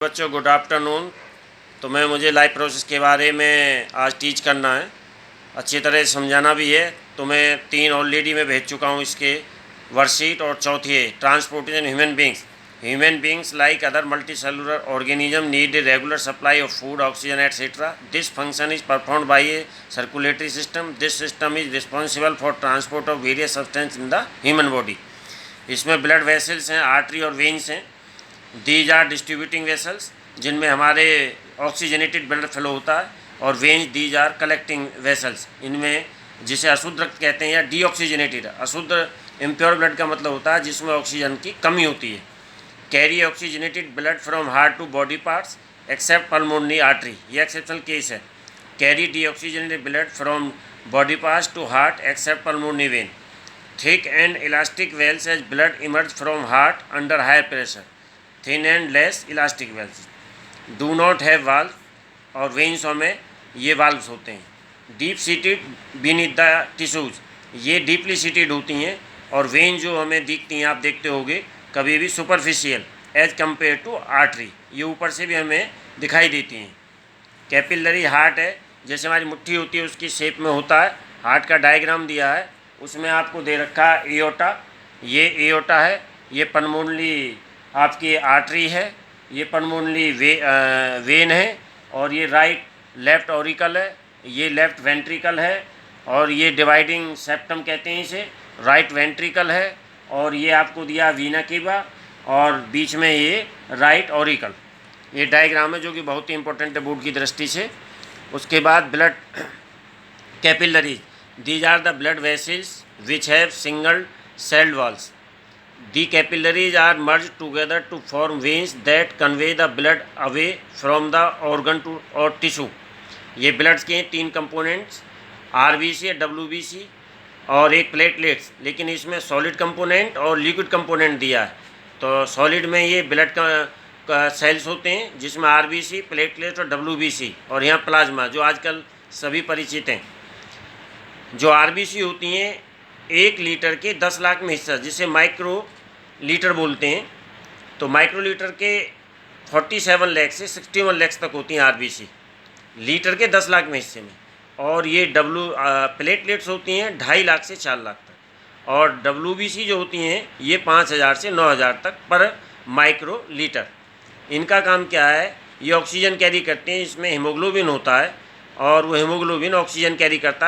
बच्चों good afternoon. तो मुझे लाइफ प्रोसेस के बारे में आज टीच करना है, अच्छी तरह से समझाना भी है। तो मैं 3 ऑलरेडी मैं भेज चुका हूँ इसके वर्कशीट, और चौथी है transportation human beings like other multi cellular organism need a regular supply of food, oxygen etcetera. This function is performed by a circulatory system. This system is responsible for transport of various substance in the human body. इसमें blood vessels हैं, artery और veins हैं। These are distributing vessels, जिनमें हमारे oxygenated blood flow होता है, और veins these are collecting vessels, इनमें जिसे अशुद्ध रक्त कहते हैं या डीऑक्सीजनेटेड। अशुद्ध इम्प्योर ब्लड का मतलब होता है जिसमें ऑक्सीजन की कमी होती है। Carry oxygenated blood from heart to body parts except pulmonary artery, ये एक्सेप्शनल केस है। Carry deoxygenated blood from body parts to heart except pulmonary vein. Thick and elastic walls as blood emerge from heart under higher pressure. Thin and less elastic walls do not have valve, और वेन्सों में ये valves होते हैं। Deep seated beneath the tissues, ये deeply seated होती हैं। और वेन जो हमें दिखती हैं, आप देखते होंगे कभी भी superficial as compare to artery, ये ऊपर से भी हमें दिखाई देती हैं। कैपिलरी हार्ट है, जैसे हमारी मुट्ठी होती है उसकी शेप में होता है। हार्ट का डायग्राम दिया है, उसमें आपको दे रखा है एओर्टा, ये एओर्टा है। ये पल्मोनरी आपकी आर्टरी है, ये पल्मोनरी वेन है, और ये राइट लेफ्ट ऑरिकल है, ये लेफ्ट वेंट्रिकल है, और ये डिवाइडिंग सेप्टम कहते हैं इसे, राइट वेंट्रिकल है। और ये आपको दिया वीना केवा, और बीच में ये राइट ऑरिकल। ये डायग्राम है जो कि बहुत ही इंपॉर्टेंट है बोर्ड की दृष्टि से। उसके बाद blood capillaries, these are the blood vessels which have single celled walls. The capillaries are merged together to form veins that convey the blood away from the organ to or tissue। ये bloods के 3 components, RBC, WBC और एक platelets, लेकिन इसमें solid component और liquid component दिया है। तो सॉलिड में ये ब्लड का सेल्स होते हैं, जिसमें आरबीसी, प्लेटलेट्स और डब्ल्यूबीसी, और यहाँ प्लाज्मा जो आजकल सभी परिचित हैं। जो आरबीसी होती हैं 1 लीटर के 10 लाख में हिस्सा, जिसे माइक्रो लीटर बोलते हैं। तो माइक्रो लीटर के 47 लाख से 61 लाख तक होती हैं आरबीसी, लीटर के 10 लाख में हिस्से में। और ये प्लेटलेट्स होती हैं 2.5 लाख से 4 लाख तक, और डब्ल्यूबीसी जो होती हैं ये 5000 से 9000 तक पर माइक्रो लीटर। इनका काम क्या है, ये ऑक्सीजन कैरी करते हैं। इसमें हीमोग्लोबिन होता है, और वो हीमोग्लोबिन ऑक्सीजन कैरी करता है।